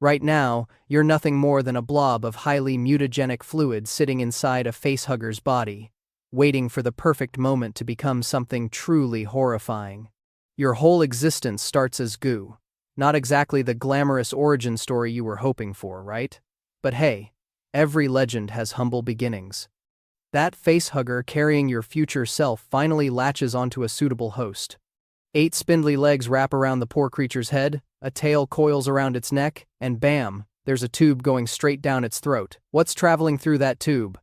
Right now, you're nothing more than a blob of highly mutagenic fluid sitting inside a facehugger's body, waiting for the perfect moment to become something truly horrifying. Your whole existence starts as goo. Not exactly the glamorous origin story you were hoping for, right? But hey, every legend has humble beginnings. That facehugger carrying your future self finally latches onto a suitable host. 8 spindly legs wrap around the poor creature's head, a tail coils around its neck, and bam, there's a tube going straight down its throat. What's traveling through that tube?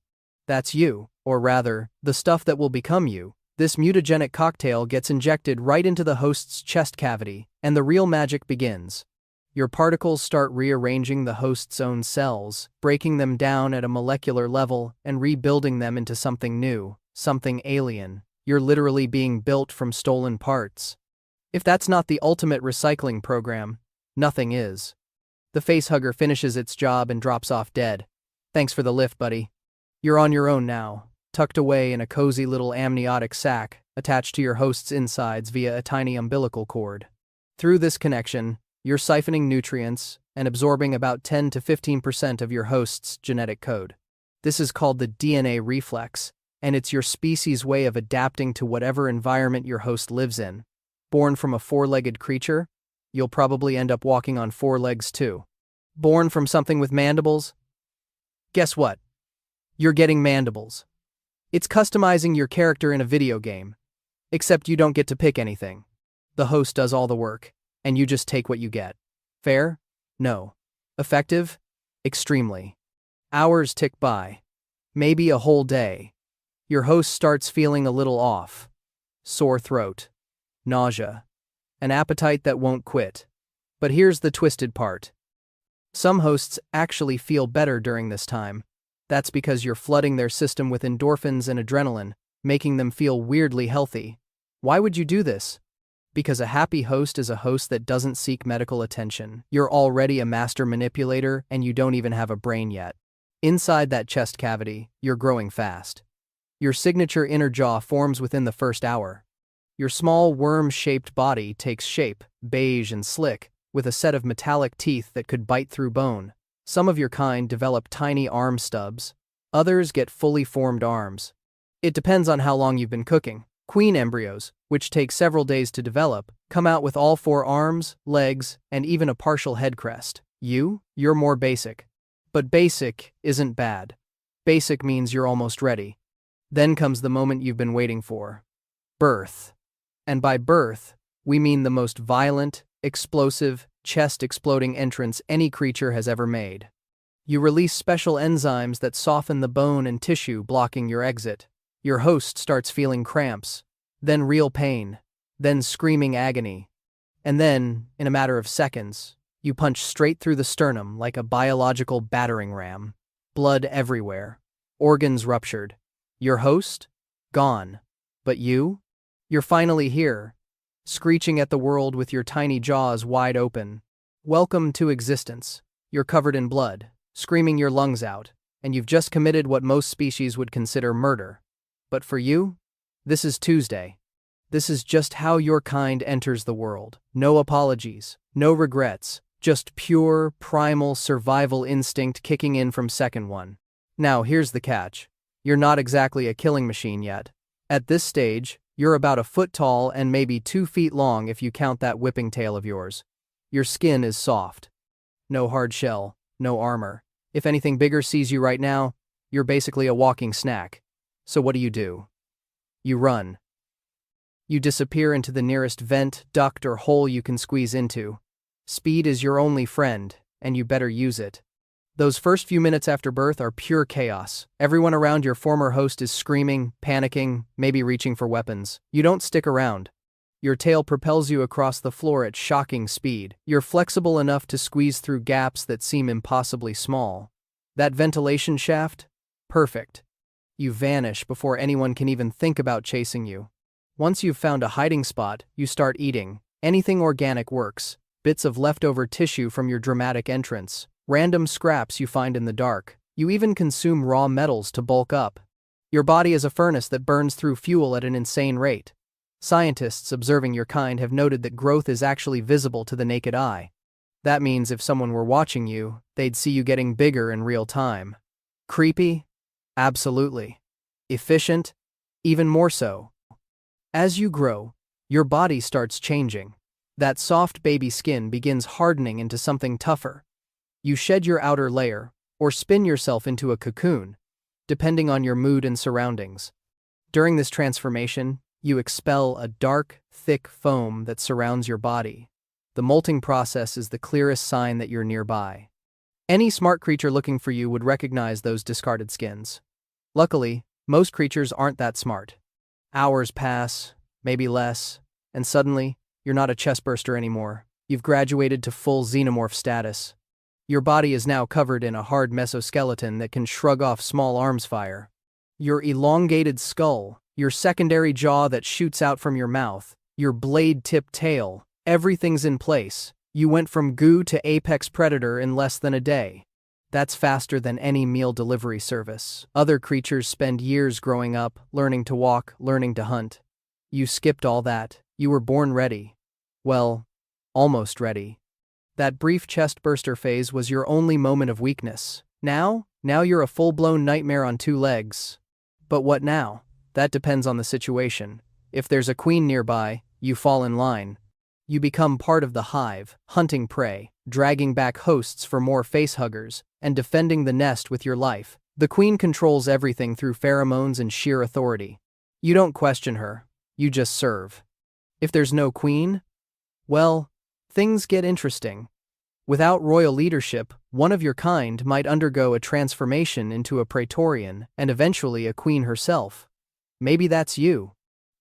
That's you, or rather, the stuff that will become you. This mutagenic cocktail gets injected right into the host's chest cavity, and the real magic begins. Your particles start rearranging the host's own cells, breaking them down at a molecular level and rebuilding them into something new, something alien. You're literally being built from stolen parts. If that's not the ultimate recycling program, nothing is. The facehugger finishes its job and drops off dead. Thanks for the lift, buddy. You're on your own now, tucked away in a cozy little amniotic sac attached to your host's insides via a tiny umbilical cord. Through this connection, you're siphoning nutrients and absorbing about 10 to 15% of your host's genetic code. This is called the DNA reflex, and it's your species' way of adapting to whatever environment your host lives in. Born from a 4-legged creature, you'll probably end up walking on 4 legs too. Born from something with mandibles? Guess what? You're getting mandibles. It's customizing your character in a video game. Except you don't get to pick anything. The host does all the work, and you just take what you get. Fair? No. Effective? Extremely. Hours tick by. Maybe a whole day. Your host starts feeling a little off. Sore throat. Nausea. An appetite that won't quit. But here's the twisted part. Some hosts actually feel better during this time. That's because you're flooding their system with endorphins and adrenaline, making them feel weirdly healthy. Why would you do this? Because a happy host is a host that doesn't seek medical attention. You're already a master manipulator and you don't even have a brain yet. Inside that chest cavity, you're growing fast. Your signature inner jaw forms within the first hour. Your small worm-shaped body takes shape, beige and slick, with a set of metallic teeth that could bite through bone. Some of your kind develop tiny arm stubs. Others get fully formed arms. It depends on how long you've been cooking. Queen embryos, which take several days to develop, come out with all 4 arms, legs, and even a partial head crest. You're more basic. But basic isn't bad. Basic means you're almost ready. Then comes the moment you've been waiting for. Birth. And by birth, we mean the most violent, explosive, chest-exploding entrance any creature has ever made. You release special enzymes that soften the bone and tissue blocking your exit. Your host starts feeling cramps, then real pain, then screaming agony. And then, in a matter of seconds, you punch straight through the sternum like a biological battering ram. Blood everywhere. Organs ruptured. Your host? Gone. But you? You're finally here, screeching at the world with your tiny jaws wide open. Welcome to existence. You're covered in blood, screaming your lungs out, and you've just committed what most species would consider murder. But for you, this is Tuesday. This is just how your kind enters the world. No apologies, no regrets, just pure, primal survival instinct kicking in from second one. Now here's the catch. You're not exactly a killing machine yet. At this stage, you're about a foot tall and maybe 2 feet long if you count that whipping tail of yours. Your skin is soft. No hard shell, no armor. If anything bigger sees you right now, you're basically a walking snack. So what do? You run. You disappear into the nearest vent, duct, or hole you can squeeze into. Speed is your only friend, and you better use it. Those first few minutes after birth are pure chaos. Everyone around your former host is screaming, panicking, maybe reaching for weapons. You don't stick around. Your tail propels you across the floor at shocking speed. You're flexible enough to squeeze through gaps that seem impossibly small. That ventilation shaft? Perfect. You vanish before anyone can even think about chasing you. Once you've found a hiding spot, you start eating. Anything organic works. Bits of leftover tissue from your dramatic entrance. Random scraps you find in the dark. You even consume raw metals to bulk up. Your body is a furnace that burns through fuel at an insane rate. Scientists observing your kind have noted that growth is actually visible to the naked eye. That means if someone were watching you, they'd see you getting bigger in real time. Creepy? Absolutely. Efficient? Even more so. As you grow, your body starts changing. That soft baby skin begins hardening into something tougher. You shed your outer layer, or spin yourself into a cocoon, depending on your mood and surroundings. During this transformation, you expel a dark, thick foam that surrounds your body. The molting process is the clearest sign that you're nearby. Any smart creature looking for you would recognize those discarded skins. Luckily, most creatures aren't that smart. Hours pass, maybe less, and suddenly, you're not a chestburster anymore. You've graduated to full xenomorph status. Your body is now covered in a hard mesoskeleton that can shrug off small arms fire. Your elongated skull, your secondary jaw that shoots out from your mouth, your blade-tipped tail, everything's in place. You went from goo to apex predator in less than a day. That's faster than any meal delivery service. Other creatures spend years growing up, learning to walk, learning to hunt. You skipped all that. You were born ready. Well, almost ready. That brief chestburster phase was your only moment of weakness. Now you're a full-blown nightmare on two legs. But what now? That depends on the situation. If there's a queen nearby, you fall in line. You become part of the hive, hunting prey, dragging back hosts for more facehuggers, and defending the nest with your life. The queen controls everything through pheromones and sheer authority. You don't question her, you just serve. If there's no queen, well, things get interesting. Without royal leadership, one of your kind might undergo a transformation into a praetorian and eventually a queen herself. Maybe that's you.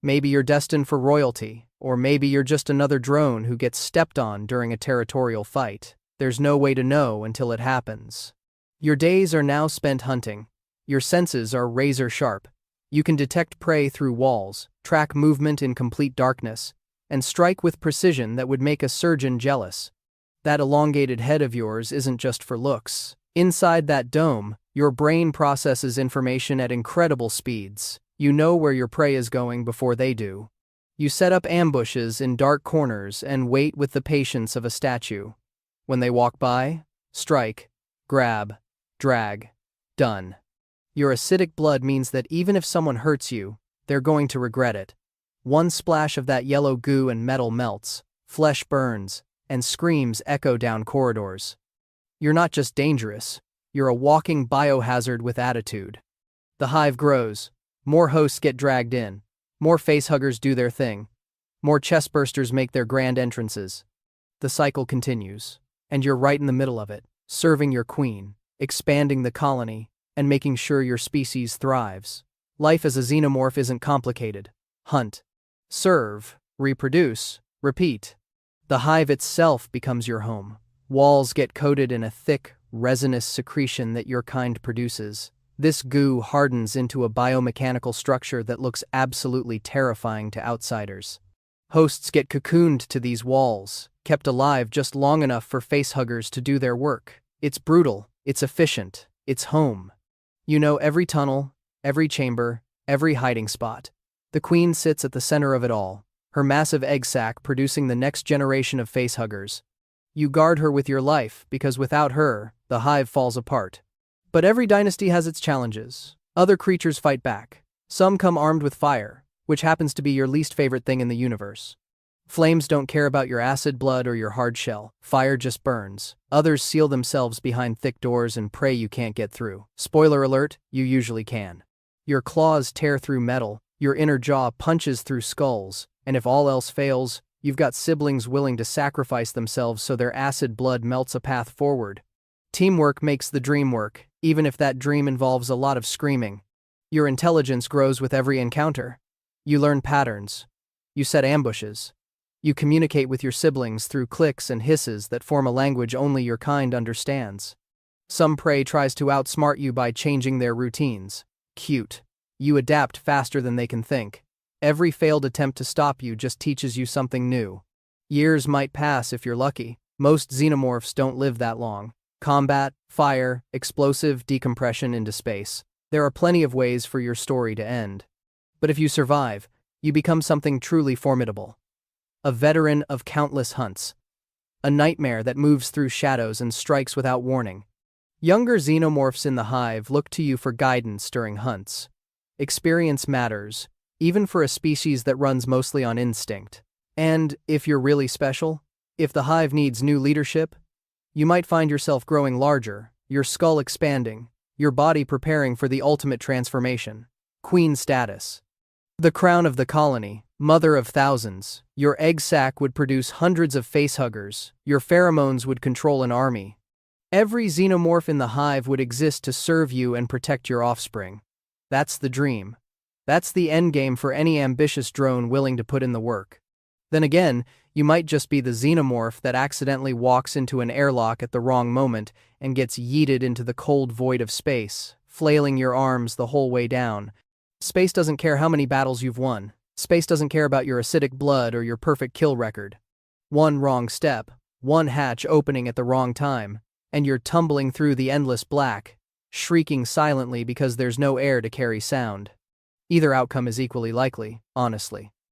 Maybe you're destined for royalty, or maybe you're just another drone who gets stepped on during a territorial fight. There's no way to know until it happens. Your days are now spent hunting. Your senses are razor sharp. You can detect prey through walls, track movement in complete darkness, and strike with precision that would make a surgeon jealous. That elongated head of yours isn't just for looks. Inside that dome, your brain processes information at incredible speeds. You know where your prey is going before they do. You set up ambushes in dark corners and wait with the patience of a statue. When they walk by, strike, grab, drag, done. Your acidic blood means that even if someone hurts you, they're going to regret it. One splash of that yellow goo and metal melts, flesh burns, and screams echo down corridors. You're not just dangerous, you're a walking biohazard with attitude. The hive grows. More hosts get dragged in. More facehuggers do their thing. More chestbursters make their grand entrances. The cycle continues, and you're right in the middle of it, serving your queen, expanding the colony, and making sure your species thrives. Life as a xenomorph isn't complicated. Hunt, serve, reproduce, repeat. The hive itself becomes your home. Walls get coated in a thick, resinous secretion that your kind produces. This goo hardens into a biomechanical structure that looks absolutely terrifying to outsiders. Hosts get cocooned to these walls, kept alive just long enough for facehuggers to do their work. It's brutal, it's efficient, it's home. You know every tunnel, every chamber, every hiding spot. The queen sits at the center of it all, her massive egg sac producing the next generation of facehuggers. You guard her with your life because without her, the hive falls apart. But every dynasty has its challenges. Other creatures fight back. Some come armed with fire, which happens to be your least favorite thing in the universe. Flames don't care about your acid blood or your hard shell. Fire just burns. Others seal themselves behind thick doors and pray you can't get through. Spoiler alert, you usually can. Your claws tear through metal, your inner jaw punches through skulls, and if all else fails, you've got siblings willing to sacrifice themselves so their acid blood melts a path forward. Teamwork makes the dream work, even if that dream involves a lot of screaming. Your intelligence grows with every encounter. You learn patterns. You set ambushes. You communicate with your siblings through clicks and hisses that form a language only your kind understands. Some prey tries to outsmart you by changing their routines. Cute. You adapt faster than they can think. Every failed attempt to stop you just teaches you something new. Years might pass if you're lucky. Most xenomorphs don't live that long. Combat, fire, explosive decompression into space. There are plenty of ways for your story to end. But if you survive, you become something truly formidable. A veteran of countless hunts. a nightmare that moves through shadows and strikes without warning. Younger xenomorphs in the hive look to you for guidance during hunts. Experience matters, even for a species that runs mostly on instinct. And, if you're really special, if the hive needs new leadership, you might find yourself growing larger, your skull expanding, your body preparing for the ultimate transformation. Queen status. The crown of the colony, mother of thousands, your egg sac would produce hundreds of facehuggers, your pheromones would control an army. Every xenomorph in the hive would exist to serve you and protect your offspring. That's the dream. That's the endgame for any ambitious drone willing to put in the work. Then again, you might just be the xenomorph that accidentally walks into an airlock at the wrong moment and gets yeeted into the cold void of space, flailing your arms the whole way down. Space doesn't care how many battles you've won. Space doesn't care about your acidic blood or your perfect kill record. One wrong step, one hatch opening at the wrong time, and you're tumbling through the endless black, shrieking silently because there's no air to carry sound. Either outcome is equally likely, honestly.